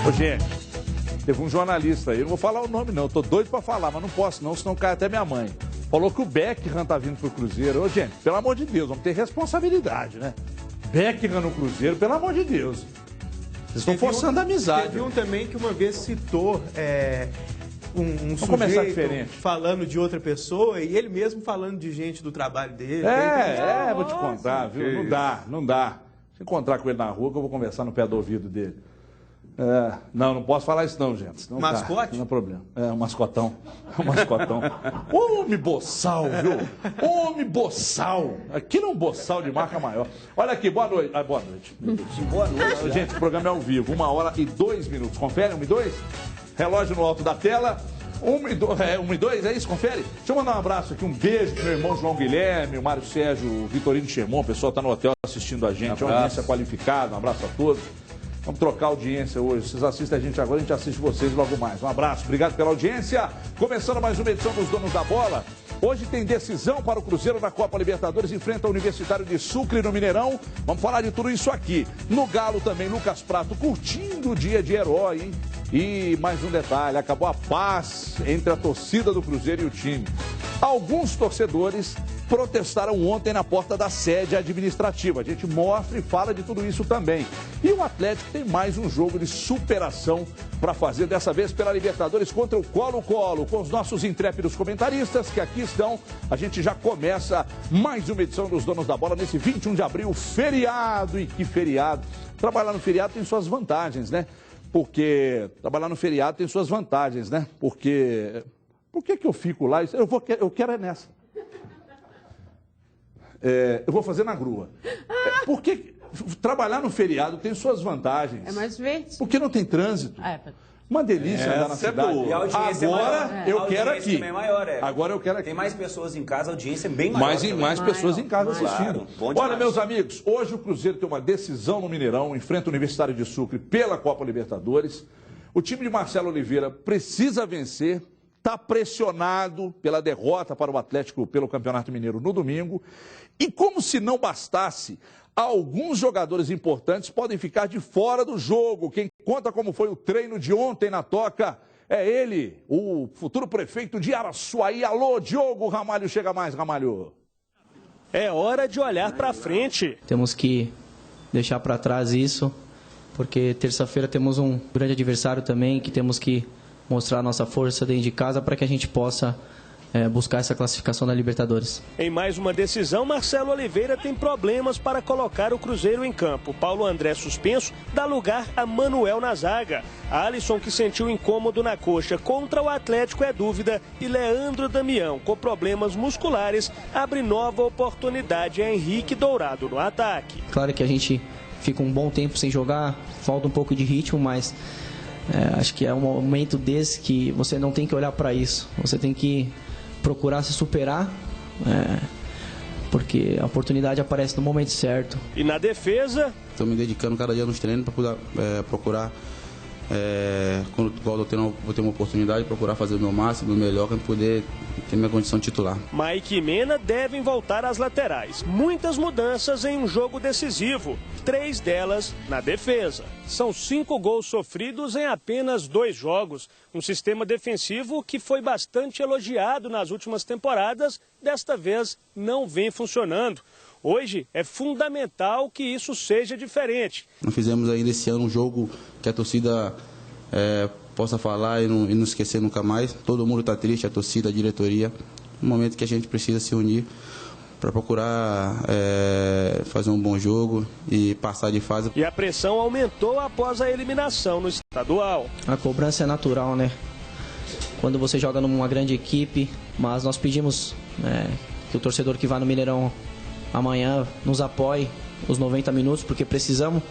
Ô, gente, teve um jornalista aí, eu não vou falar o nome não, eu tô doido pra falar, mas não posso não, senão cai até minha mãe. Falou que o Beckham tá vindo pro Cruzeiro. Ô, gente, pelo amor de Deus, vamos ter responsabilidade, né? Beckham no Cruzeiro, pelo amor de Deus. Vocês estão forçando a amizade. Teve um também que uma vez citou um sujeito falando de outra pessoa e ele mesmo falando de gente do trabalho dele. Vou te contar, viu? Não dá. Se encontrar com ele na rua, que eu vou conversar no pé do ouvido dele. Não posso falar isso não, gente. Senão mascote? Não é problema. Um mascotão. Um mascotão. Homem boçal, viu? Homem boçal. Aqui não boçal de marca maior. Olha aqui, boa noite. Boa noite. Boa noite. Gente, o programa é ao vivo, 1h02. Confere, 1h02? Relógio no alto da tela. 1h02, é isso? Confere? Deixa eu mandar um abraço aqui, um beijo pro meu irmão João Guilherme, o Mário Sérgio, o Vitorino Chemon, o pessoal tá no hotel assistindo a gente. É uma audiência qualificada, um abraço a todos. Vamos trocar a audiência hoje. Vocês assistem a gente agora, a gente assiste vocês logo mais. Um abraço, obrigado pela audiência. Começando mais uma edição dos Donos da Bola. Hoje tem decisão para o Cruzeiro na Copa Libertadores, enfrenta o Universitário de Sucre no Mineirão. Vamos falar de tudo isso aqui. No Galo também, Lucas Prato curtindo o dia de herói, hein? E mais um detalhe, acabou a paz entre a torcida do Cruzeiro e o time. Alguns torcedores protestaram ontem na porta da sede administrativa. A gente mostra e fala de tudo isso também. E o Atlético tem mais um jogo de superação para fazer, dessa vez pela Libertadores contra o Colo-Colo, com os nossos intrépidos comentaristas que aqui estão. A gente já começa mais uma edição dos Donos da Bola nesse 21 de abril, feriado. E que feriado! Trabalhar no feriado tem suas vantagens, né? Porque trabalhar no feriado tem suas vantagens, né? Porque... Por que eu fico lá? Eu quero é nessa. Eu vou fazer na grua. Porque trabalhar no feriado tem suas vantagens. É mais verde. Porque não tem trânsito. Uma delícia andar na cidade. E a audiência agora eu quero aqui. É maior, Agora eu quero aqui. Tem mais pessoas em casa, a audiência é bem maior. Mais pessoas em casa assistindo. Claro, olha, meus amigos, hoje o Cruzeiro tem uma decisão no Mineirão, enfrenta o Universitário de Sucre pela Copa Libertadores. O time de Marcelo Oliveira precisa vencer. Está pressionado pela derrota para o Atlético pelo Campeonato Mineiro no domingo. E como se não bastasse, alguns jogadores importantes podem ficar de fora do jogo. Quem conta como foi o treino de ontem na Toca é ele, o futuro prefeito de Araçuaí. Alô, Diogo Ramalho, chega mais, Ramalho. É hora de olhar para frente. Temos que deixar para trás isso, porque terça-feira temos um grande adversário também, que temos que mostrar a nossa força dentro de casa para que a gente possa buscar essa classificação da Libertadores. Em mais uma decisão, Marcelo Oliveira tem problemas para colocar o Cruzeiro em campo. Paulo André, suspenso, dá lugar a Manuel na zaga. Alisson, que sentiu incômodo na coxa contra o Atlético, é dúvida. E Leandro Damião, com problemas musculares, abre nova oportunidade a Henrique Dourado no ataque. Claro que a gente fica um bom tempo sem jogar, falta um pouco de ritmo, mas... acho que é um momento desse que você não tem que olhar para isso. Você tem que procurar se superar, porque a oportunidade aparece no momento certo. E na defesa... Estou me dedicando cada dia nos treinos para procurar, quando vou ter uma oportunidade, procurar fazer o meu máximo, o melhor, para poder ter minha condição titular. Mike e Mena devem voltar às laterais. Muitas mudanças em um jogo decisivo. 3 delas na defesa. São 5 gols sofridos em apenas 2 jogos. Um sistema defensivo que foi bastante elogiado nas últimas temporadas, desta vez não vem funcionando. Hoje é fundamental que isso seja diferente. Nós fizemos ainda esse ano um jogo que a torcida possa falar e não esquecer nunca mais. Todo mundo está triste, a torcida, a diretoria. Um momento que a gente precisa se unir para procurar fazer um bom jogo e passar de fase. E a pressão aumentou após a eliminação no estadual. A cobrança é natural, né? Quando você joga numa grande equipe, mas nós pedimos que o torcedor que vai no Mineirão amanhã nos apoie os 90 minutos, porque precisamos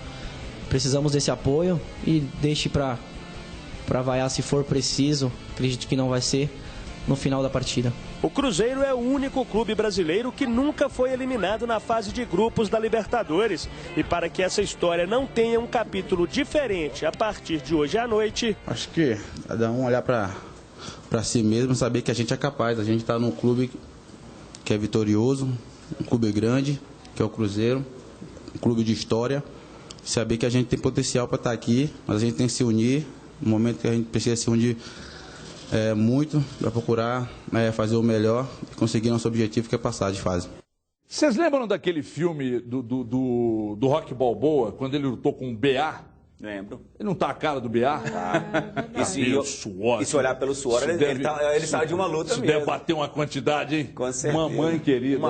desse apoio e deixe para vaiar se for preciso. Acredito que não vai ser no final da partida. O Cruzeiro é o único clube brasileiro que nunca foi eliminado na fase de grupos da Libertadores. E para que essa história não tenha um capítulo diferente a partir de hoje à noite... Acho que cada um olhar para si mesmo, saber que a gente é capaz. A gente está num clube que é vitorioso, um clube grande, que é o Cruzeiro, um clube de história. saber que a gente tem potencial para estar aqui, mas a gente tem que se unir. No momento que a gente precisa se unir muito para procurar fazer o melhor e conseguir nosso objetivo, que é passar de fase. Vocês lembram daquele filme do Rocky Balboa, quando ele lutou com o B.A.? Lembro. Ele não tá a cara do B.A.? E se olhar pelo suor, ele sai de uma luta mesmo. Deve bater uma quantidade, hein? Com certeza. Mamãe querida.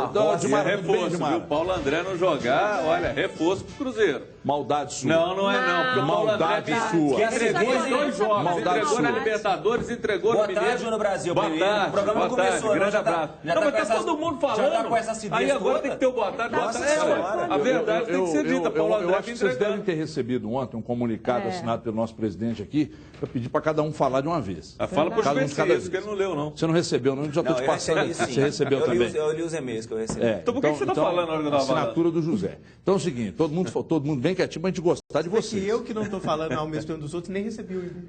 Reforço, viu? Paulo André não jogar, olha, reforço pro Cruzeiro. Maldade sua. Não é não. Porque o Paulo Maldade André sua. entregou os 2 jogos. Maldade Entregou sua. na Libertadores, entregou no Mineiro. Boa tarde, no Brasil. Boa tarde. O programa não começou. Grande abraço. Não, mas tá todo mundo falando. Já tá com essa acidez aí agora toda. tem que ter o boa tarde. Nossa senhora. A verdade tem que ser dita. Paulo André eu acho que vocês entregando. devem ter recebido ontem um comunicado assinado pelo nosso presidente aqui, para pedir para cada um falar de uma vez. Fala pro Cada um de cada isso, que ele não leu, não. Você não recebeu, não? Já estou te passando aqui. Você recebeu também. Eu li os e-mails que eu recebi. Então por que você tá falando na hora que eu tava falando? Assinatura do José. Então é o seguinte, todo mundo bem quietinho pra gente gostar de vocês. E eu que não estou falando ao mesmo tempo dos outros, nem recebi o e-mail.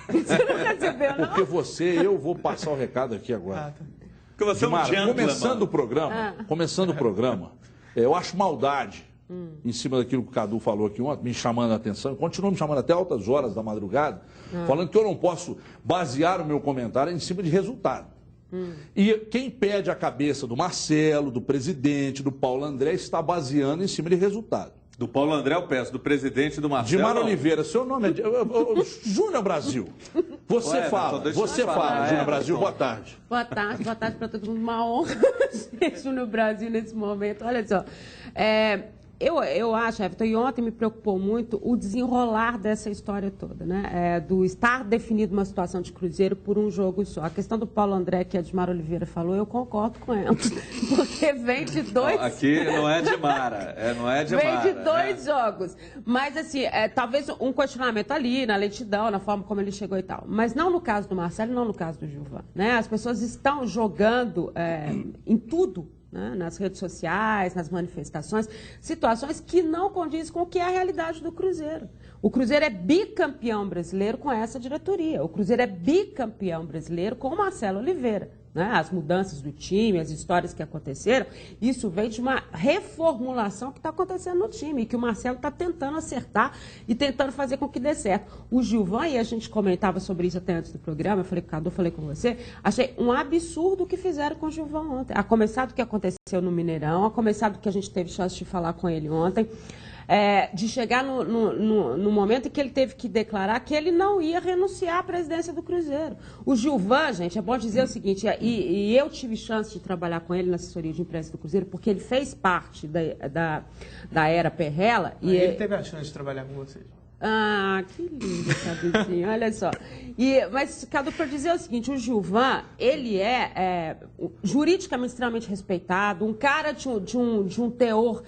Você não recebeu, não? Porque eu vou passar o recado aqui agora. Porque você é um gentleman. Começando o programa, eu acho maldade em cima daquilo que o Cadu falou aqui ontem, me chamando a atenção, continua me chamando até altas horas da madrugada, falando que eu não posso basear o meu comentário em cima de resultado. E quem pede a cabeça do Marcelo, do presidente, do Paulo André, está baseando em cima de resultado. Do Paulo André eu peço, do presidente do Marcelo. Dimar Oliveira, seu nome é Júnior Brasil. Você fala, Júnior Brasil, boa tarde. Boa tarde para todo mundo. Uma honra ser no Brasil nesse momento. Olha só, eu acho, Everton, e ontem me preocupou muito o desenrolar dessa história toda, né? Do estar definido uma situação de Cruzeiro por um jogo só. A questão do Paulo André, que a Dimar Oliveira falou, eu concordo com ela. Porque vem de dois... Aqui não é Dimara, não é Dimara. Vem de dois jogos. Mas, assim, talvez um questionamento ali, na lentidão, na forma como ele chegou e tal. Mas não no caso do Marcelo, não no caso do Gilvan, né? As pessoas estão jogando em tudo, né, nas redes sociais, nas manifestações, situações que não condizem com o que é a realidade do Cruzeiro. O Cruzeiro é bicampeão brasileiro com essa diretoria. O Cruzeiro é bicampeão brasileiro com o Marcelo Oliveira. Né? As mudanças do time, as histórias que aconteceram, isso vem de uma reformulação que está acontecendo no time, e que o Marcelo está tentando acertar e tentando fazer com que dê certo. O Gilvan, e a gente comentava sobre isso até antes do programa, eu falei com o Cadu, falei com você, achei um absurdo o que fizeram com o Gilvan ontem. A começar do que aconteceu no Mineirão, a começar do que a gente teve chance de falar com ele ontem, de chegar no momento em que ele teve que declarar que ele não ia renunciar à presidência do Cruzeiro. O Gilvan, gente, é bom dizer o seguinte, e eu tive chance de trabalhar com ele na assessoria de imprensa do Cruzeiro, porque ele fez parte da era Perrella. E ele teve a chance de trabalhar com vocês. Ah, que lindo, Caduzinho, olha só. Mas, Cadu, para dizer o seguinte, o Gilvan, ele é juridicamente extremamente respeitado, um cara de um teor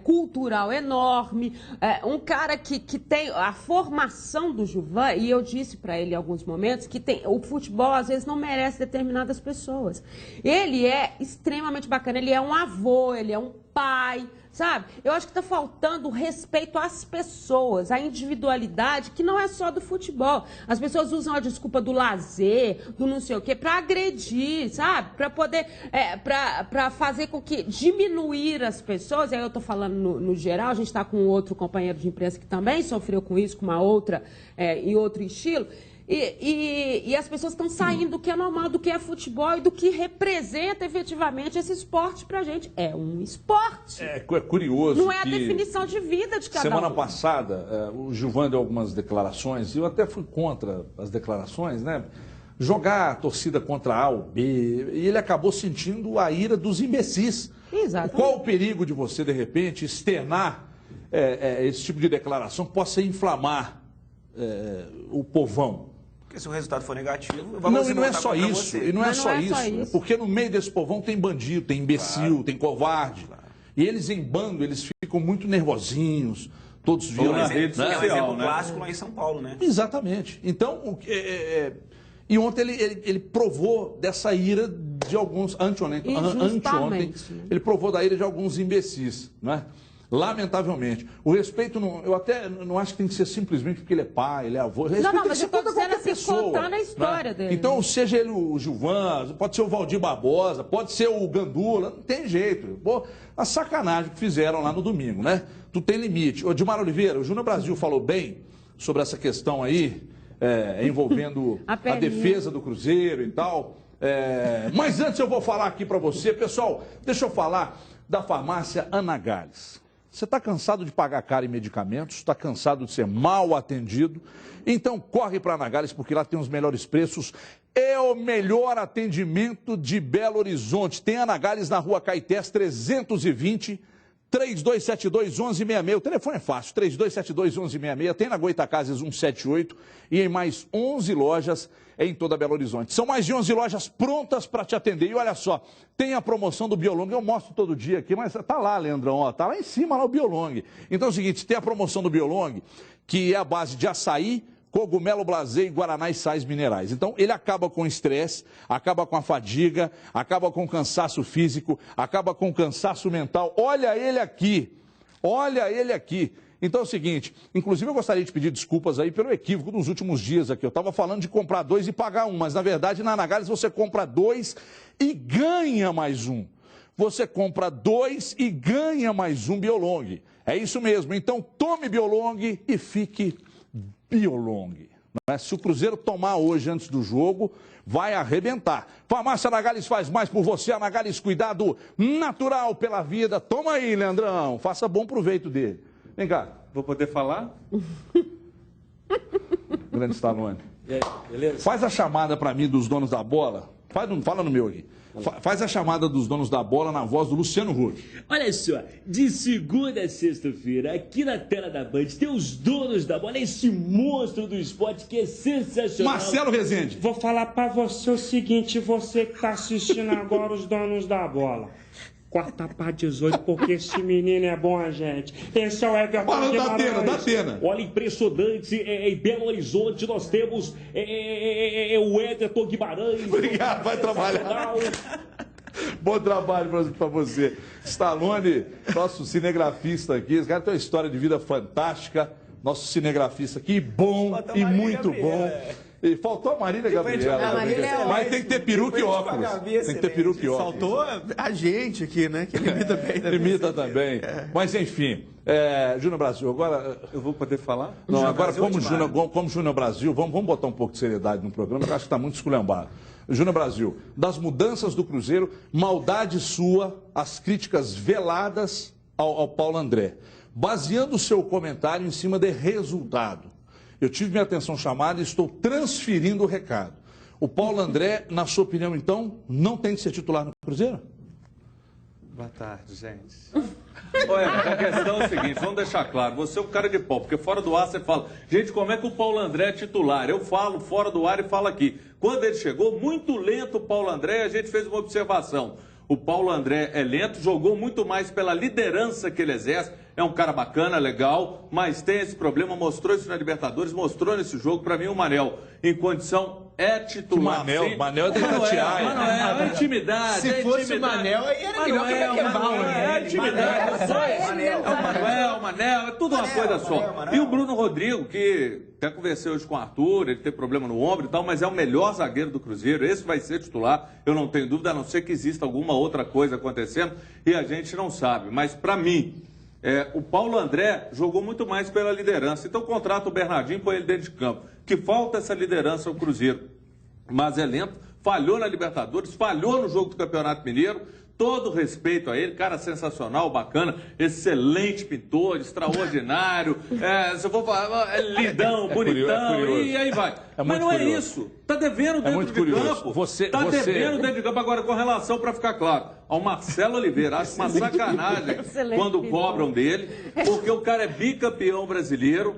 cultural enorme, um cara que tem a formação do Gilvan, e eu disse para ele em alguns momentos que o futebol, às vezes, não merece determinadas pessoas. Ele é extremamente bacana, ele é um avô, ele é um pai, sabe? Eu acho que está faltando respeito às pessoas, à individualidade, que não é só do futebol. As pessoas usam a desculpa do lazer, do não sei o quê, para agredir, sabe? Para poder, para fazer com que diminuir as pessoas. Aí eu estou falando no geral, a gente está com outro companheiro de imprensa que também sofreu com isso, com uma outra, em outro estilo. E as pessoas estão saindo do que é normal, do que é futebol e do que representa efetivamente esse esporte pra gente. É um esporte. É curioso. Não é a definição de vida de cada um. Semana passada, o Gilvan deu algumas declarações, e eu até fui contra as declarações, né? Jogar a torcida contra A ou B, e ele acabou sentindo a ira dos imbecis. Exatamente. Qual o perigo de você, de repente, externar esse tipo de declaração que possa inflamar o povão? Porque se o resultado for negativo, e não é só isso. E não é só isso. Porque no meio desse povão tem bandido, tem imbecil, tem covarde. Claro. E eles em bando, eles ficam muito nervosinhos, todos violentos. É um exemplo clássico lá em São Paulo, né? Exatamente. Então, e ontem ele provou dessa ira de alguns, anteontem, ele provou da ira de alguns imbecis, né? Lamentavelmente. O respeito, eu até não acho que tem que ser simplesmente porque ele é pai, ele é avô. Não, mas eu estou dizendo assim, contando a história dele. Então, seja ele o Gilvan, pode ser o Valdir Barbosa, pode ser o Gandula, não tem jeito. Pô, a sacanagem que fizeram lá no domingo, né? Tu tem limite. Ô, Dilmar Oliveira, o Júnior Brasil falou bem sobre essa questão aí, envolvendo a defesa do Cruzeiro e tal. Mas antes eu vou falar aqui para você, pessoal, deixa eu falar da farmácia Ana Gales. Você está cansado de pagar caro em medicamentos, está cansado de ser mal atendido? Então corre para a Ana Gales, porque lá tem os melhores preços. É o melhor atendimento de Belo Horizonte. Tem Ana Gales na rua Caetés 320, 3272-1166. O telefone é fácil, 3272-1166. Tem na Goitacazes 178 e em mais 11 lojas em toda Belo Horizonte. São mais de 11 lojas prontas para te atender. E olha só, tem a promoção do Biolong. Eu mostro todo dia aqui, mas tá lá, Leandrão, ó, tá lá em cima, lá o Biolong. Então é o seguinte, tem a promoção do Biolong, que é a base de açaí, cogumelo blasé e guaraná e sais minerais. Então, ele acaba com o estresse, acaba com a fadiga, acaba com o cansaço físico, acaba com o cansaço mental. Olha ele aqui, olha ele aqui. Então é o seguinte, inclusive eu gostaria de pedir desculpas aí pelo equívoco dos últimos dias aqui. Eu estava falando de comprar 2 e pagar 1, mas na verdade na Ana Gales você compra 2 e ganha mais 1. Você compra 2 e ganha mais 1 Biolong. É isso mesmo, então tome Biolong e fique Biolong. Não é? Se o Cruzeiro tomar hoje antes do jogo, vai arrebentar. Farmácia Ana Gales faz mais por você. Ana Gales, cuidado natural pela vida. Toma aí, Leandrão, faça bom proveito dele. Vem cá. Vou poder falar? Grande Stallone. E aí, beleza? Faz a chamada para mim dos donos da bola. Fala no meu aqui. Faz a chamada dos donos da bola na voz do Luciano Huck. Olha só, de segunda a sexta-feira, aqui na tela da Band, tem os donos da bola, esse monstro do esporte que é sensacional. Marcelo Rezende. Vou falar pra você o seguinte, você que tá assistindo agora os donos da bola. Corta pra 18, porque esse menino é bom, gente. Esse é o Everton Guimarães. Da Atena. Olha, impressionante, em Belo Horizonte nós temos o Everton Guimarães. Obrigado, vai trabalhar. Bom trabalho para você. Stallone, nosso cinegrafista aqui. Esse cara tem uma história de vida fantástica. Nosso cinegrafista aqui, bom e muito bom. E faltou a Marília Gabriela. Mas tem que ter peruca e óculos. Tem que ter peruca e óculos. Faltou a gente aqui, né? Que limita bem. Limita também. Mas, enfim, Júnior Brasil, agora... Eu vou poder falar? Não, agora como Júnior Brasil, vamos botar um pouco de seriedade no programa, que eu acho que está muito esculhambado. Júnior Brasil, das mudanças do Cruzeiro, maldade sua, as críticas veladas ao Paulo André. Baseando o seu comentário em cima de resultado. Eu tive minha atenção chamada e estou transferindo o recado. O Paulo André, na sua opinião, então, não tem que ser titular no Cruzeiro? Boa tarde, gente. Olha, a questão é o seguinte, vamos deixar claro, você é um cara de pau, porque fora do ar você fala, gente, como é que o Paulo André é titular? Eu falo fora do ar e falo aqui. Quando ele chegou, muito lento o Paulo André, a gente fez uma observação. O Paulo André é lento, jogou muito mais pela liderança que ele exerce. É um cara bacana, legal, mas tem esse problema, mostrou isso na Libertadores, mostrou nesse jogo. Para mim, o Manel, em condição, é titular. Manel é do Itatiaia. Manoel, é intimidade. Se fosse o Manel, aí era melhor que o Beckenbauer. É intimidade. O Manel, é tudo uma coisa só. E o Bruno Rodrigo, que até conversei hoje com o Arthur, ele tem problema no ombro e tal, mas é o melhor zagueiro do Cruzeiro. Esse vai ser titular, eu não tenho dúvida, a não ser que exista alguma outra coisa acontecendo e a gente não sabe. Mas, para mim, o Paulo André jogou muito mais pela liderança. Então contrata o Bernardinho e põe ele dentro de campo. Que falta essa liderança ao Cruzeiro. Mas é lento, falhou na Libertadores, falhou no jogo do Campeonato Mineiro. Todo respeito a ele, cara sensacional, bacana, excelente pintor, extraordinário, se eu for falar, lindão, bonitão, e aí vai. Mas não é isso, tá devendo dentro de campo, devendo dentro de campo. Agora, com relação, para ficar claro, ao Marcelo Oliveira, acho uma sacanagem quando cobram dele, porque o cara é bicampeão brasileiro,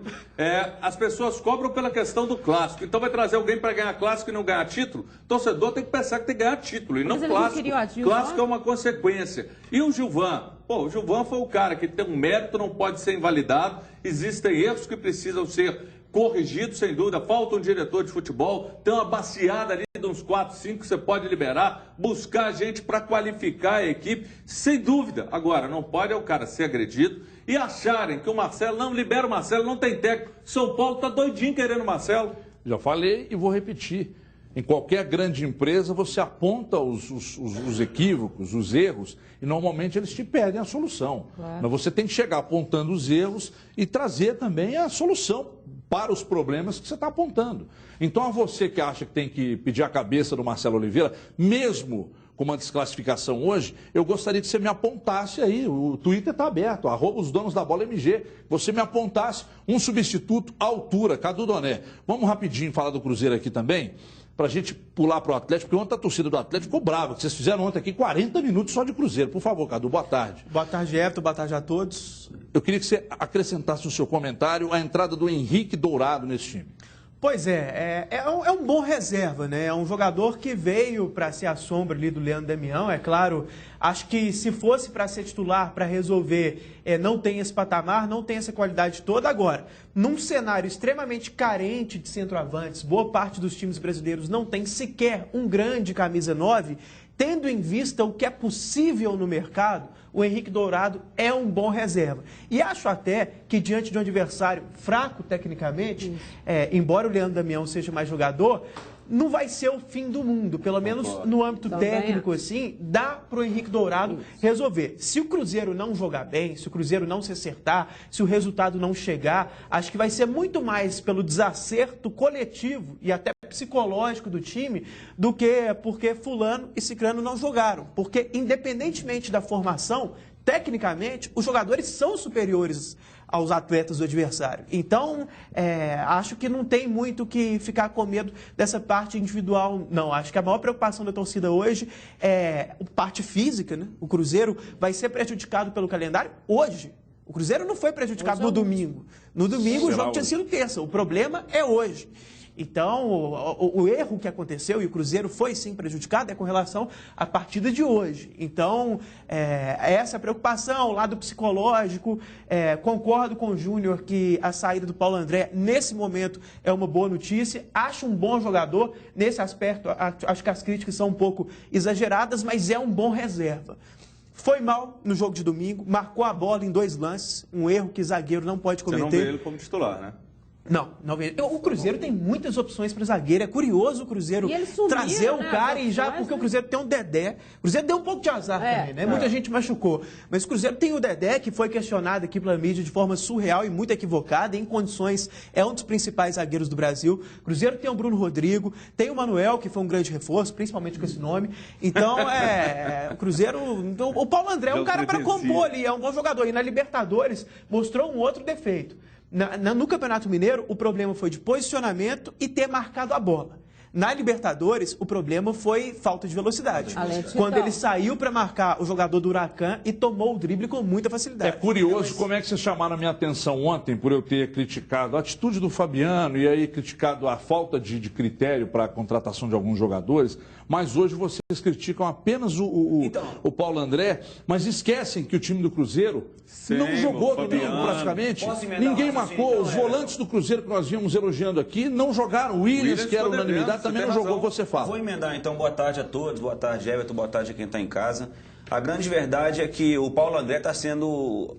as pessoas cobram pela questão do clássico, então vai trazer alguém para ganhar clássico e não ganhar título, o torcedor tem que pensar que tem que ganhar título, e não clássico. Clássico é uma consequência. E o Gilvan? O Gilvan foi o cara que tem um mérito, não pode ser invalidado, existem erros que precisam ser corrigidos, sem dúvida, falta um diretor de futebol, tem uma baciada ali de uns 4, 5 você pode liberar, buscar gente para qualificar a equipe, sem dúvida. Agora, não pode o cara ser agredido e acharem que o Marcelo, não libera o Marcelo, não tem técnico. São Paulo tá doidinho querendo o Marcelo. Já falei e vou repetir. Em qualquer grande empresa, você aponta os equívocos, os erros, e normalmente eles te pedem a solução. Claro. Mas você tem que chegar apontando os erros e trazer também a solução para os problemas que você está apontando. Então, a você que acha que tem que pedir a cabeça do Marcelo Oliveira, mesmo com uma desclassificação hoje, eu gostaria que você me apontasse aí, o Twitter está aberto, @osdonosdabola_mg, você me apontasse um substituto à altura, Cadu Doné. Vamos rapidinho falar do Cruzeiro aqui também, para a gente pular para o Atlético, porque ontem a torcida do Atlético ficou brava, que vocês fizeram ontem aqui 40 minutos só de Cruzeiro. Por favor, Cadu, boa tarde. Boa tarde, Everton, boa tarde a todos. Eu queria que você acrescentasse no seu comentário a entrada do Henrique Dourado nesse time. Pois é um bom reserva, né? É um jogador que veio para ser a sombra ali do Leandro Damião, é claro. Acho que se fosse para ser titular, para resolver, não tem esse patamar, não tem essa qualidade toda. Agora, num cenário extremamente carente de centroavantes, boa parte dos times brasileiros não tem sequer um grande camisa 9, tendo em vista o que é possível no mercado, o Henrique Dourado é um bom reserva. E acho até que, diante de um adversário fraco tecnicamente, embora o Leandro Damião seja mais jogador, não vai ser o fim do mundo. Pelo menos no âmbito técnico, assim, dá para o Henrique Dourado resolver. Se o Cruzeiro não jogar bem, se o Cruzeiro não se acertar, se o resultado não chegar, acho que vai ser muito mais pelo desacerto coletivo e até psicológico do time do que porque fulano e cicrano não jogaram. Porque, independentemente da formação, tecnicamente, os jogadores são superiores aos atletas do adversário. Então, acho que não tem muito que ficar com medo dessa parte individual, não. Acho que a maior preocupação da torcida hoje é a parte física, né? O Cruzeiro vai ser prejudicado pelo calendário hoje. O Cruzeiro não foi prejudicado no domingo. No domingo o jogo tinha sido terça. O problema é hoje. Então, o erro que aconteceu, e o Cruzeiro foi sim prejudicado, é com relação à partida de hoje. Então, essa preocupação, o lado psicológico, concordo com o Júnior que a saída do Paulo André, nesse momento, é uma boa notícia. Acho um bom jogador, nesse aspecto, acho que as críticas são um pouco exageradas, mas é um bom reserva. Foi mal no jogo de domingo, marcou a bola em 2 lances, um erro que zagueiro não pode cometer. Você não vê ele como titular, né? Não vê. O Cruzeiro tem muitas opções para zagueiro. É curioso o Cruzeiro trazer o cara e já, porque o Cruzeiro tem um Dedé. O Cruzeiro deu um pouco de azar também, né? Muita gente machucou. Mas o Cruzeiro tem o Dedé, que foi questionado aqui pela mídia de forma surreal e muito equivocada. Em condições, é um dos principais zagueiros do Brasil. O Cruzeiro tem o Bruno Rodrigo, tem o Manuel, que foi um grande reforço, principalmente com esse nome. Então, o Cruzeiro... O Paulo André é um cara para compor ali, é um bom jogador. E na Libertadores mostrou um outro defeito. No Campeonato Mineiro, o problema foi de posicionamento e ter marcado a bola. Na Libertadores, o problema foi falta de velocidade. Quando ele saiu para marcar o jogador do Huracan e tomou o drible com muita facilidade. É curioso como é que vocês chamaram a minha atenção ontem por eu ter criticado a atitude do Fabiano e aí criticado a falta de critério para a contratação de alguns jogadores, mas hoje vocês criticam apenas o Paulo André, mas esquecem que o time do Cruzeiro não jogou domingo praticamente. Ninguém marcou. Os volantes do Cruzeiro que nós vínhamos elogiando aqui não jogaram. O Williams, que era unanimidade, também não jogou. Você fala. Vou emendar então. Boa tarde a todos. Boa tarde, Everton. Boa tarde a quem está em casa. A grande verdade é que o Paulo André está sendo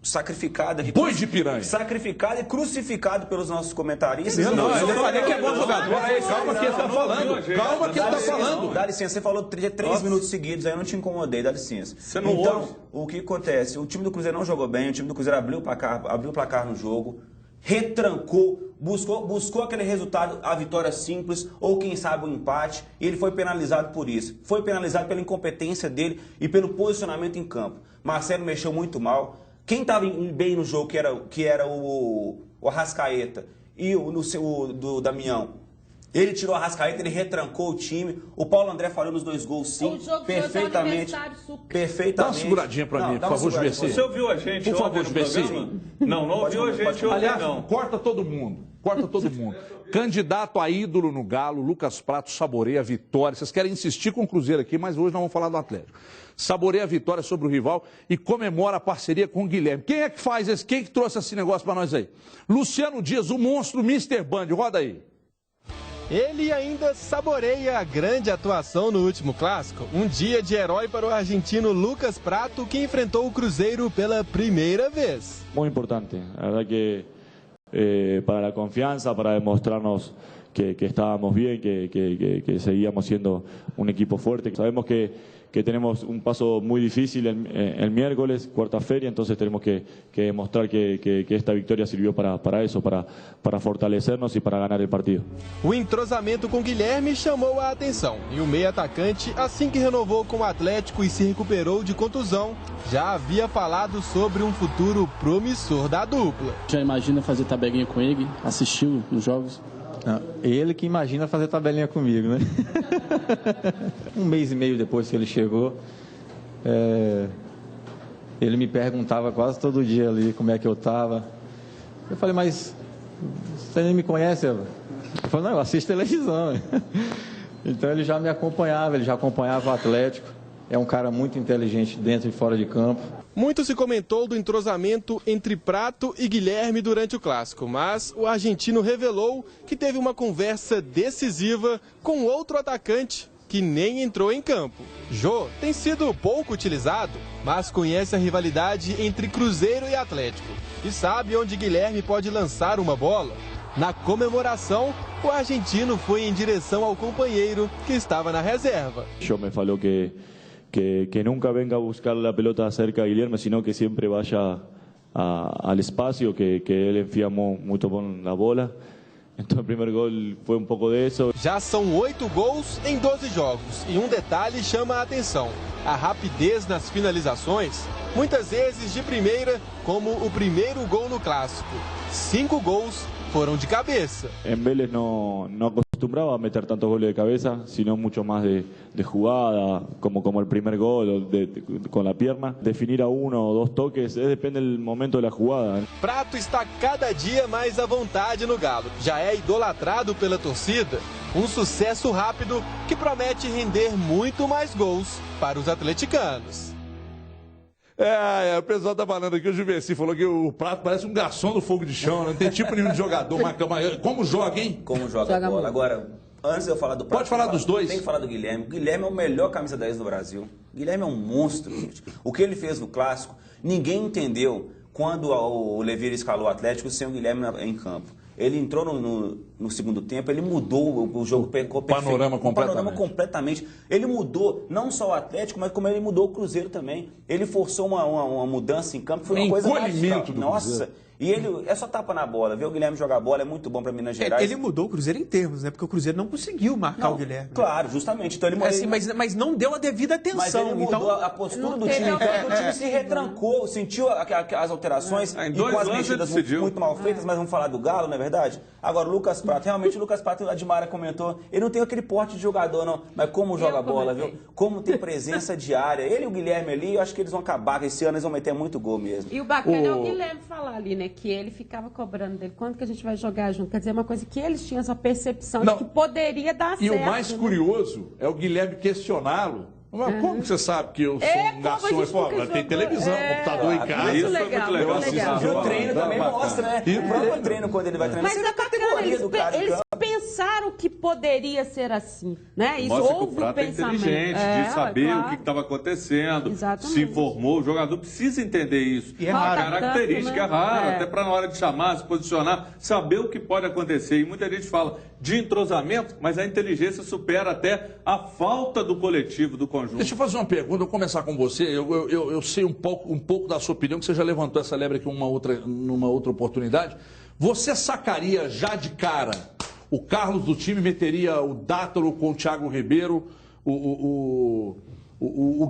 sacrificado aqui. Boi de piranha. Sacrificado e crucificado pelos nossos comentaristas. Eu falei que é bom jogador. Calma que ele está falando. Calma que ele está falando. Dá licença, você falou 3 minutos seguidos, aí eu não te incomodei, dá licença. Você não ouve. O que acontece? O time do Cruzeiro não jogou bem, o time do Cruzeiro abriu o placar no jogo, retrancou, buscou aquele resultado, a vitória simples, ou quem sabe o empate, e ele foi penalizado por isso. Foi penalizado pela incompetência dele e pelo posicionamento em campo. Marcelo mexeu muito mal. Quem estava bem no jogo, que era o Arrascaeta e do Damião, ele tirou a Arrascaeta, ele retrancou o time. O Paulo André falhou nos 2 gols, sim, perfeitamente. Dá uma seguradinha para mim, por favor, Juveci. Você ouviu a gente ontem no programa? Não ouviu a gente ontem, aliás, não. Corta todo mundo. Candidato a ídolo no Galo, Lucas Prato saboreia a vitória. Vocês querem insistir com o Cruzeiro aqui, mas hoje nós vamos falar do Atlético. Saboreia a vitória sobre o rival e comemora a parceria com o Guilherme. Quem é que faz esse? Quem que trouxe esse negócio para nós aí? Luciano Dias, o monstro Mr. Band. Roda aí. Ele ainda saboreia a grande atuação no último clássico. Um dia de herói para o argentino Lucas Prato, que enfrentou o Cruzeiro pela primeira vez. Muy importante, la verdad que para la confianza, para demostrarnos que estábamos bien, que seguíamos siendo un equipo fuerte. Sabemos que tenemos un paso muy difícil el miércoles, cuarta-feira, entonces tenemos que demostrar que esta victoria sirvió para eso, para fortalecernos y para ganar el partido. O entrosamento com Guilherme chamou a atenção e o meio atacante, assim que renovou com o Atlético e se recuperou de contusão, já havia falado sobre um futuro promissor da dupla. Já imagina fazer tabelinha com ele, assistiu os jogos? Não, ele que imagina fazer tabelinha comigo, né? Um mês e meio depois que ele chegou, ele me perguntava quase todo dia ali como é que eu estava. Eu falei, mas você nem me conhece? Ele falou, não, eu assisto televisão. Então ele já me acompanhava, ele já acompanhava o Atlético. É um cara muito inteligente dentro e fora de campo. Muito se comentou do entrosamento entre Prato e Guilherme durante o clássico, mas o argentino revelou que teve uma conversa decisiva com outro atacante que nem entrou em campo. Jô tem sido pouco utilizado, mas conhece a rivalidade entre Cruzeiro e Atlético e sabe onde Guilherme pode lançar uma bola. Na comemoração, o argentino foi em direção ao companheiro que estava na reserva. Jô me falou que nunca venga a buscar la pelota cerca de Guilherme, sino que siempre vaya al espacio, que él enfía muy bien la bola. Então o primeiro gol foi um pouco disso. Já são 8 gols em 12 jogos e um detalhe chama a atenção: a rapidez nas finalizações, muitas vezes de primeira, como o primeiro gol no clássico. 5 gols foram de cabeça. Em Vélez não acostumbraba a meter tantos goles de cabeza, sino mucho más de jugada, como el primer gol, con la pierna. Definir a uno o dos toques, depende del momento de la jugada. Prato está cada dia mais à vontade no Galo. Já é idolatrado pela torcida. Um sucesso rápido que promete render muito mais gols para os atleticanos. O pessoal tá falando aqui, o Juvenci falou que o Prato parece um garçom do fogo de chão, não tem tipo nenhum de jogador, mas como joga, hein? Como joga a bola. Agora, antes de eu falar do Prato... Pode falar dos dois. Tem que falar do Guilherme. O Guilherme é o melhor camisa 10 do Brasil. O Guilherme é um monstro, gente. O que ele fez no Clássico, ninguém entendeu quando o Levir escalou o Atlético sem o Guilherme em campo. Ele entrou no segundo tempo, ele mudou o jogo panorama completamente. Ele mudou não só o Atlético, mas como ele mudou o Cruzeiro também. Ele forçou uma mudança em campo, foi uma coisa mágica. Nossa, e ele é só tapa na bola. Ver o Guilherme jogar bola é muito bom para Minas Gerais. Ele mudou o Cruzeiro em termos, né? Porque o Cruzeiro não conseguiu marcar o Guilherme. Claro, justamente. Então ele mas não deu a devida atenção. Mas ele mudou a postura do time. Então o time se retrancou, sentiu as alterações Em e dois com as lances mexidas decidiu. muito mal feitas, mas vamos falar do Galo, não é verdade? Agora, o Lucas Prato, realmente o Lucas Prato, a Dimara comentou, ele não tem aquele porte de jogador, não, mas como joga bola, viu? Como tem presença diária. Ele e o Guilherme ali, eu acho que eles vão acabar, esse ano eles vão meter muito gol mesmo. E o bacana é o Guilherme falar ali, né, que ele ficava cobrando dele, quando que a gente vai jogar junto? Quer dizer, uma coisa que eles tinham essa percepção de que poderia dar certo. E o mais curioso é o Guilherme questioná-lo. Mas como você sabe que eu sou um garçom? Tem televisão, computador em casa. Isso é muito legal. E o treino também mostra, né? E o próprio treino, quando ele vai treinar, mas é bacana, eles pensaram que poderia ser assim, né? Isso mostra que o houve Prato é inteligente, de saber o que estava acontecendo, se informou. O jogador precisa entender isso. E é raro. Característica, é raro, até para na hora de chamar, se posicionar, saber o que pode acontecer. E muita gente fala de entrosamento, mas a inteligência supera até a falta do coletivo, do conjunto. Deixa eu fazer uma pergunta, eu vou começar com você. Eu sei um pouco da sua opinião, que você já levantou essa lebre aqui numa outra oportunidade. Você sacaria já de cara o Carlos do time, meteria o Dátalo com o Thiago Ribeiro, o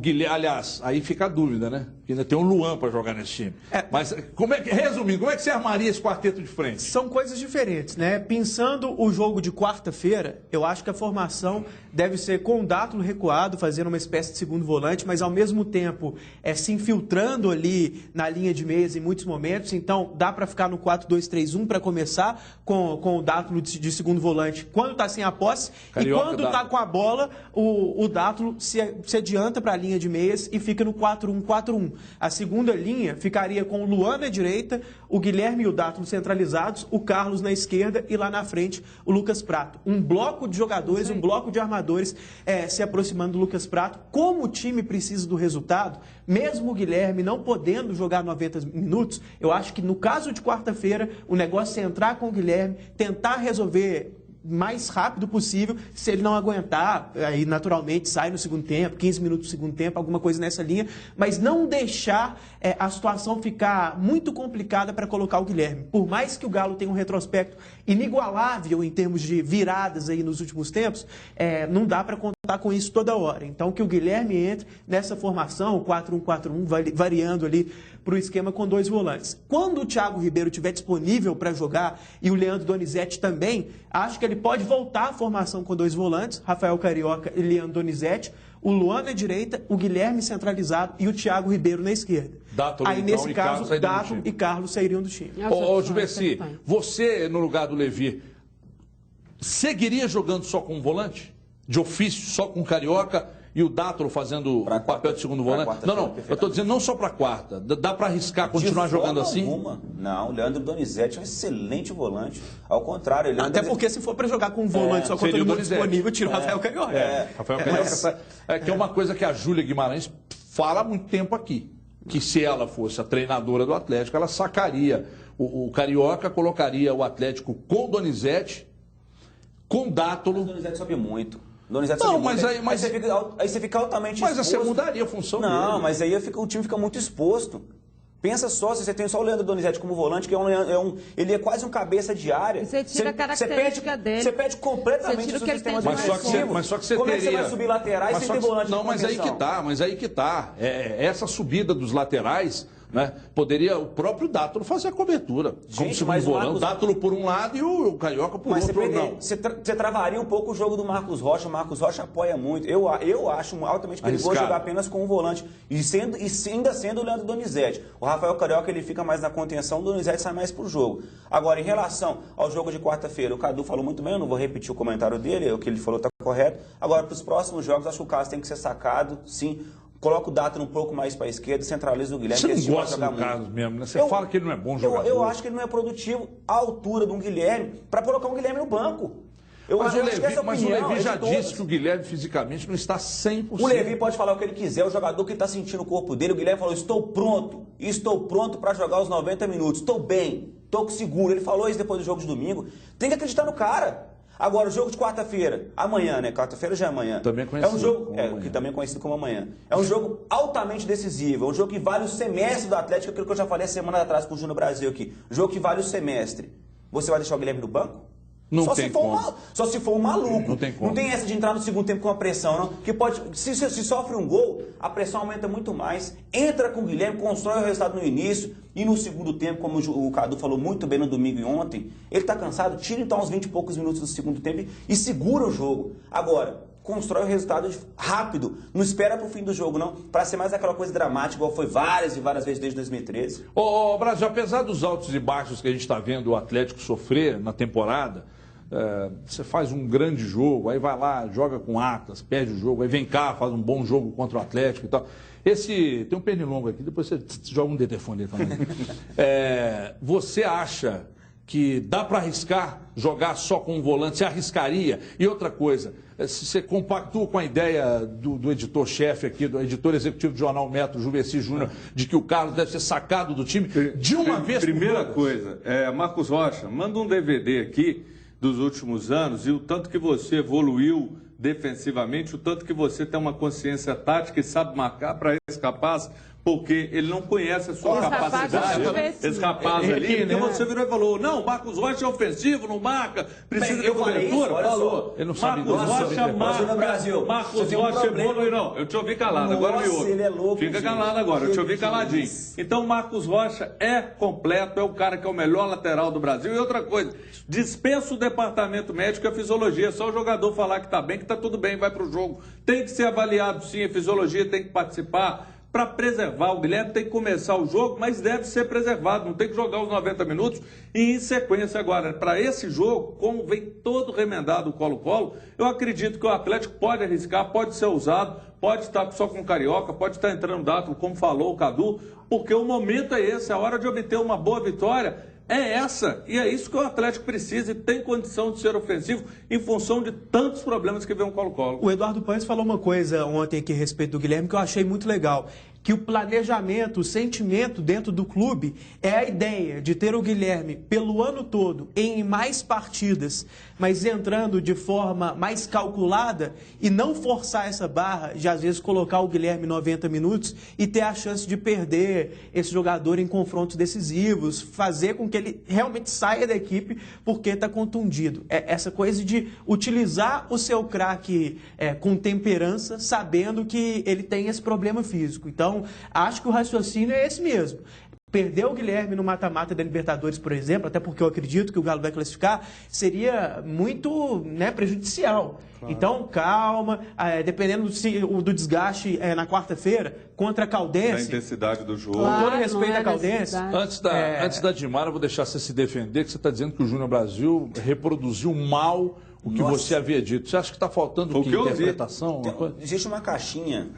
Guilherme, aliás, aí fica a dúvida, né? Porque ainda tem um Luan para jogar nesse time. Mas, resumindo, como é que você armaria esse quarteto de frente? São coisas diferentes, né? Pensando o jogo de quarta-feira, eu acho que a formação deve ser com o Dátalo recuado, fazendo uma espécie de segundo volante, mas ao mesmo tempo se infiltrando ali na linha de meias em muitos momentos. Então, dá para ficar no 4-2-3-1 para começar com o Dátalo de segundo volante quando está sem a posse. Carioca, e quando está com a bola, o Dátalo se adianta para a linha de meias e fica no 4-1-4-1. A segunda linha ficaria com o Luan na direita, o Guilherme e o Dátulo centralizados, o Carlos na esquerda e lá na frente o Lucas Prato. Um bloco de jogadores, um bloco de armadores se aproximando do Lucas Prato. Como o time precisa do resultado, mesmo o Guilherme não podendo jogar 90 minutos, eu acho que no caso de quarta-feira, o negócio é entrar com o Guilherme, tentar resolver mais rápido possível. Se ele não aguentar, aí naturalmente sai no segundo tempo, 15 minutos do segundo tempo, alguma coisa nessa linha, mas não deixar a situação ficar muito complicada para colocar o Guilherme. Por mais que o Galo tenha um retrospecto inigualável em termos de viradas aí nos últimos tempos, não dá para contar com isso toda hora. Então que o Guilherme entre nessa formação, 4-1-4-1, variando ali para o esquema com 2 volantes. Quando o Thiago Ribeiro estiver disponível para jogar e o Leandro Donizete também, acho que ele pode voltar à formação com 2 volantes, Rafael Carioca e Leandro Donizete, o Luan na direita, o Guilherme centralizado e o Thiago Ribeiro na esquerda. Dátulo, aí, então, nesse caso, Dátulo e Carlos sairiam do time. Ô, Juveci, você, no lugar do Levi, seguiria jogando só com um volante? De ofício, só com Carioca e o Dátulo fazendo o papel de segundo volante? Não, eu estou dizendo não só para quarta. Dá para arriscar continuar jogando assim? Não, o Leandro Donizete é um excelente volante. Ao contrário, até porque se for para jogar com um volante só com todo mundo disponível, tira o Rafael Carioca. Rafael Carioca que é uma coisa que a Júlia Guimarães fala há muito tempo aqui. Que se ela fosse a treinadora do Atlético, ela sacaria o Carioca, colocaria o Atlético com o Donizete, com Dátulo. O Donizete sobe muito. Donizete não, sobe mas muito. aí você fica altamente exposto. Mas você mudaria a função dele. Não, mas aí o time fica muito exposto. Pensa só, se você tem só o Leandro Donizete como volante, que ele é quase um cabeça de área. Você tira a característica dele. Você perde completamente o seu sistema defensivo. Mas só que você Como teria... é que você vai subir laterais sem ter volante? Não, mas aí que tá. Essa subida dos laterais, né, poderia o próprio Dátulo fazer a cobertura. Como segundo volante. O Dátulo por um lado e o Carioca por outro. Você travaria um pouco o jogo do Marcos Rocha. O Marcos Rocha apoia muito. Eu acho altamente perigoso jogar apenas com um volante. E ainda sendo o Leandro Donizete. O Rafael Carioca ele fica mais na contenção, o Donizete sai mais pro jogo. Agora, em relação ao jogo de quarta-feira, o Cadu falou muito bem, eu não vou repetir o comentário dele, o que ele falou está correto. Agora, para os próximos jogos, acho que o Carlos tem que ser sacado, sim. Coloca o Dátulo um pouco mais para a esquerda, centraliza o Guilherme. Você não gosta do Carlos mesmo, né? Você fala que ele não é bom jogador. Eu acho que ele não é produtivo à altura de um Guilherme para colocar um Guilherme no banco. Mas o Levi já disse que o Guilherme fisicamente não está 100%. O Levi pode falar o que ele quiser, o jogador que está sentindo o corpo dele. O Guilherme falou, estou pronto para jogar os 90 minutos, estou bem, estou seguro. Ele falou isso depois do jogo de domingo. Tem que acreditar no cara. Agora, o jogo de quarta-feira, amanhã, né? Quarta-feira já é amanhã. Também conhecido. É um jogo, que também é conhecido como amanhã. É um jogo altamente decisivo, é um jogo que vale o semestre do Atlético, aquilo que eu já falei a semana atrás com o Júnior Brasil aqui. Jogo que vale o semestre. Você vai deixar o Guilherme no banco? Não tem como. Só se for um maluco. Não tem como. Não tem essa de entrar no segundo tempo com a pressão, não. Que pode, se sofre um gol, a pressão aumenta muito mais. Entra com o Guilherme, constrói o resultado no início e no segundo tempo, como o Cadu falou muito bem no domingo e ontem, ele está cansado, tira então uns 20 e poucos minutos do segundo tempo e segura o jogo. Agora, constrói o resultado rápido. Não espera pro fim do jogo, não. Para ser mais aquela coisa dramática, igual foi várias e várias vezes desde 2013. Brasil, apesar dos altos e baixos que a gente está vendo o Atlético sofrer na temporada, você faz um grande jogo, aí vai lá, joga com Atlas, perde o jogo, aí vem cá, faz um bom jogo contra o Atlético e tal. Tem um pernilongo aqui, depois você joga um telefone aí também. Você acha que dá para arriscar jogar só com um volante? Você arriscaria? E outra coisa, se você compactua com a ideia do editor-chefe aqui, do editor executivo do Jornal Metro, Juveci Júnior, de que o Carlos deve ser sacado do time de uma vez por Primeira coisa, Marcos Rocha, manda um DVD aqui dos últimos anos e o tanto que você evoluiu defensivamente, o tanto que você tem uma consciência tática e sabe marcar para esse capaz, porque ele não conhece a sua capacidade. Esse rapaz ali, porque você virou e falou, não, Marcos Rocha é ofensivo, não marca, precisa de cobertura. Falou. Ele não sabe Marcos Rocha marca. Brasil. Marcos Rocha evolui, não. Eu te ouvi calado, agora me ouve. Ele é louco, Fica calado agora, eu te ouvi caladinho. Então, Marcos Rocha é completo, é o cara que é o melhor lateral do Brasil. E outra coisa, dispensa o departamento médico e a fisiologia. Só o jogador falar que está bem, que está tudo bem, vai para o jogo. Tem que ser avaliado, sim, a fisiologia tem que participar. Para preservar, o Guilherme tem que começar o jogo, mas deve ser preservado, não tem que jogar os 90 minutos e em sequência agora. Para esse jogo, como vem todo remendado o Colo-Colo, eu acredito que o Atlético pode arriscar, pode ser usado, pode estar só com o Carioca, pode estar entrando dado, como falou o Cadu, porque o momento é esse, a hora de obter uma boa vitória é essa. E é isso que o Atlético precisa e tem condição de ser ofensivo em função de tantos problemas que vem o Colo-Colo. O Eduardo Paes falou uma coisa ontem aqui a respeito do Guilherme que eu achei muito legal. Que o planejamento, o sentimento dentro do clube é a ideia de ter o Guilherme pelo ano todo em mais partidas, mas entrando de forma mais calculada e não forçar essa barra de às vezes colocar o Guilherme 90 minutos e ter a chance de perder esse jogador em confrontos decisivos, fazer com que ele realmente saia da equipe porque está contundido. Essa coisa de utilizar o seu craque com temperança, sabendo que ele tem esse problema físico. Então, acho que o raciocínio é esse mesmo. Perder o Guilherme no mata-mata da Libertadores, por exemplo, até porque eu acredito que o Galo vai classificar, seria muito prejudicial. Claro. Então, calma, dependendo do desgaste na quarta-feira, contra a Caldense. Da intensidade do jogo. Com todo respeito à Caldense. Antes da Dimara, eu vou deixar você se defender, que você está dizendo que o Júnior Brasil reproduziu mal o que você havia dito. Você acha que está faltando interpretação? Existe uma caixinha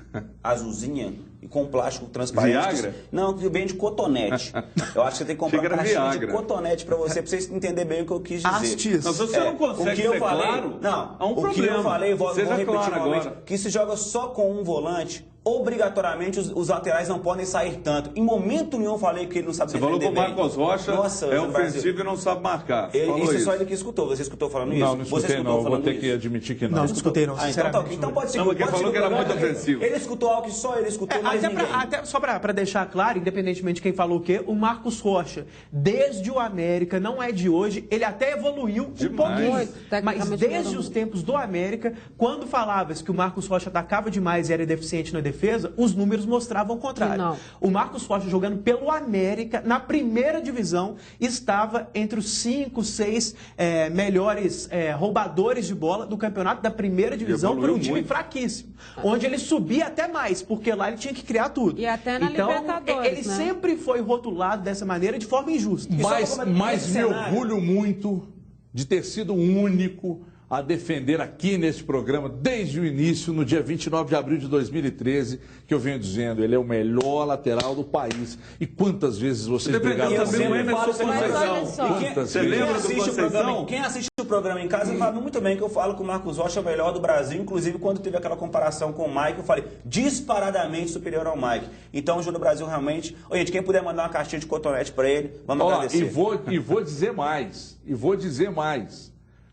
azulzinha e com plástico transparente. Viagra? Não, que vem de cotonete. Eu acho que você tem que comprar uma caixinha de cotonete para você entender bem o que eu quis dizer. Astis. Não, se você não consegue o que eu ser falei, claro, não, há um o problema. que eu falei, vou repetir claro novamente, agora. que se joga só com um volante, obrigatoriamente os laterais não podem sair tanto. Em momento nenhum eu falei que ele não sabe defender bem. Você falou que o Marcos Rocha é ofensivo e não sabe marcar. Isso só ele que escutou. Você escutou falando isso? Não escutei não. Vou ter que admitir que não. Não escutei não, sinceramente. Então pode ser que ele falou que era muito ofensivo. Ele escutou algo que só ele escutou, mas ninguém. Até só para deixar claro, independentemente de quem falou o quê, o Marcos Rocha, desde o América, não é de hoje, ele até evoluiu um pouquinho. Mas desde os tempos do América, quando falava-se que o Marcos Rocha atacava demais e era deficiente na defesa, os números mostravam o contrário. Não. O Marcos Rocha jogando pelo América, na primeira divisão, estava entre os 5, 6 melhores roubadores de bola do campeonato da primeira divisão para um time fraquíssimo. Onde ele subia até mais, porque lá ele tinha que criar tudo. E até na Libertadores, ele sempre foi rotulado dessa maneira de forma injusta. Mas me orgulho muito de ter sido o único a defender aqui nesse programa, desde o início, no dia 29 de abril de 2013, que eu venho dizendo, ele é o melhor lateral do país. E quantas vezes vocês brigaram também o Emerson Conceição. Você lembra do Conceição? Quem assiste o programa em casa sabe muito bem que eu falo que o Marcos Rocha é o melhor do Brasil. Inclusive, quando teve aquela comparação com o Mike, eu falei disparadamente superior ao Mike. Então, o Júnior Brasil realmente... Ô, gente, quem puder mandar uma caixinha de cotonete para ele, vamos agradecer. E vou dizer mais.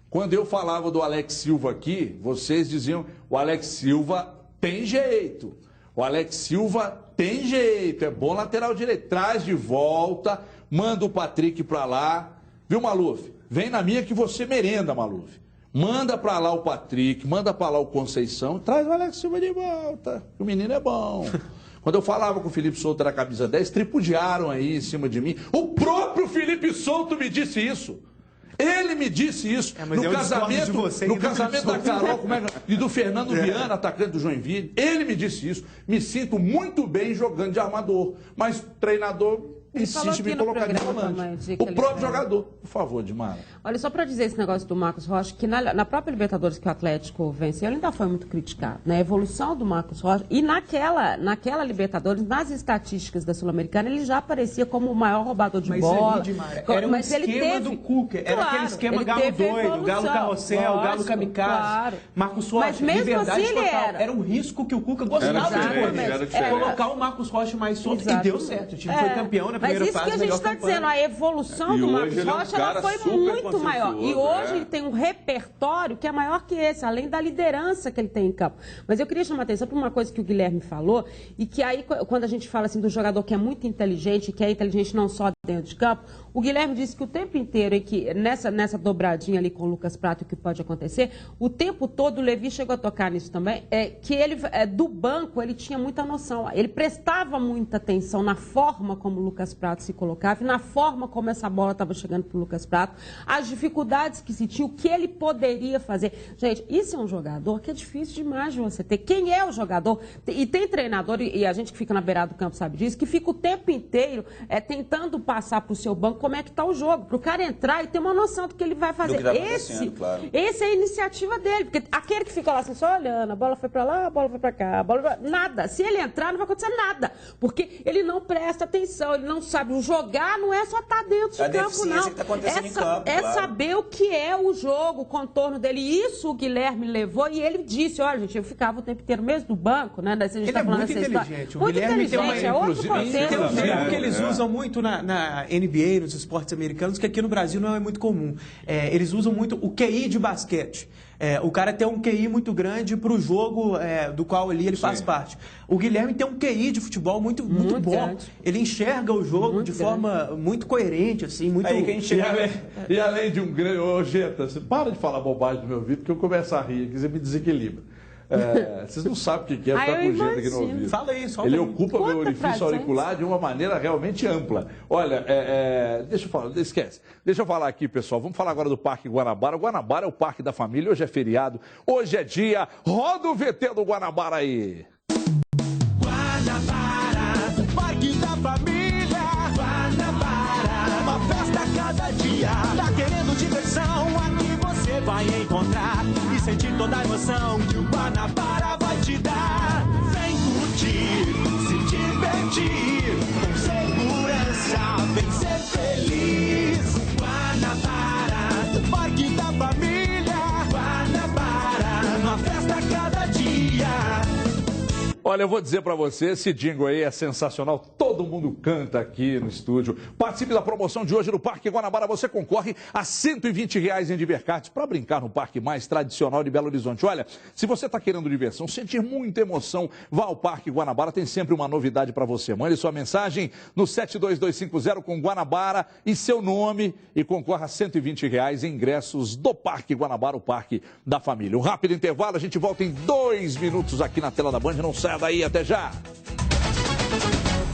Quando eu falava do Alex Silva aqui, vocês diziam, o Alex Silva tem jeito. O Alex Silva tem jeito, é bom lateral direito. Traz de volta, manda o Patrick pra lá. Viu, Maluf? Vem na minha que você merenda, Maluf. Manda pra lá o Patrick, manda pra lá o Conceição, traz o Alex Silva de volta. O menino é bom. Quando eu falava com o Felipe Souto da camisa 10, tripudiaram aí em cima de mim. O próprio Felipe Souto me disse isso. Ele me disse isso no casamento da Carol e do Fernando Viana, atacante do Joinville. Ele me disse isso. Me sinto muito bem jogando de armador, mas o treinador insiste em me colocar de volante. O próprio jogador. Por favor, Dimara. Olha, só para dizer esse negócio do Marcos Rocha, que na própria Libertadores que o Atlético venceu, ele ainda foi muito criticado. Na evolução do Marcos Rocha, e naquela Libertadores, nas estatísticas da Sul-Americana, ele já aparecia como o maior roubador de bola. Era um esquema do Cuca. Era aquele esquema Galo doido, Galo Carrossel, Galo Kamikaze. Marcos Rocha, mas mesmo liberdade assim total. Era um risco que o Cuca gostava de colocar o Marcos Rocha mais solto. E deu certo. O time foi campeão na mas isso que a gente está dizendo, a evolução do Marcos Rocha ela foi muito maior. E hoje ele tem um repertório que é maior que esse, além da liderança que ele tem em campo. Mas eu queria chamar a atenção para uma coisa que o Guilherme falou, e que aí, quando a gente fala assim do jogador que é muito inteligente, que é inteligente não só dentro de campo, o Guilherme disse que o tempo inteiro, em que nessa dobradinha ali com o Lucas Prato, o que pode acontecer, o tempo todo o Levi chegou a tocar nisso também, que ele, do banco, ele tinha muita noção. Ele prestava muita atenção na forma como o Lucas Prato se colocava, e na forma como essa bola estava chegando para o Lucas Prato, as dificuldades que se tinha, o que ele poderia fazer. Gente, isso é um jogador que é difícil demais de você ter. Quem é o jogador? E tem treinador, e a gente que fica na beirada do campo sabe disso, que fica o tempo inteiro tentando passar para o seu banco como é que está o jogo, para o cara entrar e ter uma noção do que ele vai fazer. Tá claro. Esse é a iniciativa dele, porque aquele que fica lá assim, só olhando, a bola foi para lá, a bola foi para cá, nada. Se ele entrar, não vai acontecer nada, porque ele não presta atenção, ele não sabe. O jogar não é só estar dentro de campo, não. Que tá acontecendo em campo, claro. Saber o que é o jogo, o contorno dele. Isso o Guilherme levou e ele disse, olha, gente, eu ficava o tempo inteiro mesmo no banco, né? Daí a gente ele tá falando muito inteligente. Muito inteligente, é outro contexto. Tem um termo que eles usam muito na NBA, nos esportes americanos, que aqui no Brasil não é muito comum. Eles usam muito o QI de basquete. O cara tem um QI muito grande para o jogo do qual ali ele faz parte. O Guilherme tem um QI de futebol muito bom. Grande. Ele enxerga o jogo de forma muito coerente, assim, muito... Aí que a gente e além de um grande... Ô, Geta, você para de falar bobagem no meu ouvido, que eu começo a rir, que você me desequilibra. Vocês não sabem o que é ficar com gente aqui no ouvido. Fala aí, só ele ocupa meu orifício auricular de uma maneira realmente ampla. Olha, deixa eu falar, esquece. Deixa eu falar aqui, pessoal. Vamos falar agora do Parque Guanabara. O Guanabara é o Parque da Família. Hoje é feriado, hoje é dia. Roda o VT do Guanabara aí. Guanabara, o Parque da Família. Guanabara, uma festa a cada dia. Tá querendo diversão? Aqui você vai encontrar e sentir toda a emoção que o Guanabara vai te dar. Vem curtir, se divertir, com segurança, vem ser feliz. Guanabara, o Parque da Família. Guanabara, uma festa a cada dia. Olha, eu vou dizer pra você, esse jingle aí é sensacional, todo mundo canta aqui no estúdio. Participe da promoção de hoje no Parque Guanabara, você concorre a R$120 em Divercards para brincar no parque mais tradicional de Belo Horizonte. Olha, se você está querendo diversão, sentir muita emoção, vá ao Parque Guanabara, tem sempre uma novidade para você. Mande sua mensagem no 72250 com Guanabara e seu nome e concorra a R$120 em ingressos do Parque Guanabara, o Parque da Família. Um rápido intervalo, a gente volta em 2 minutos aqui na tela da Band, não saia daí, até já!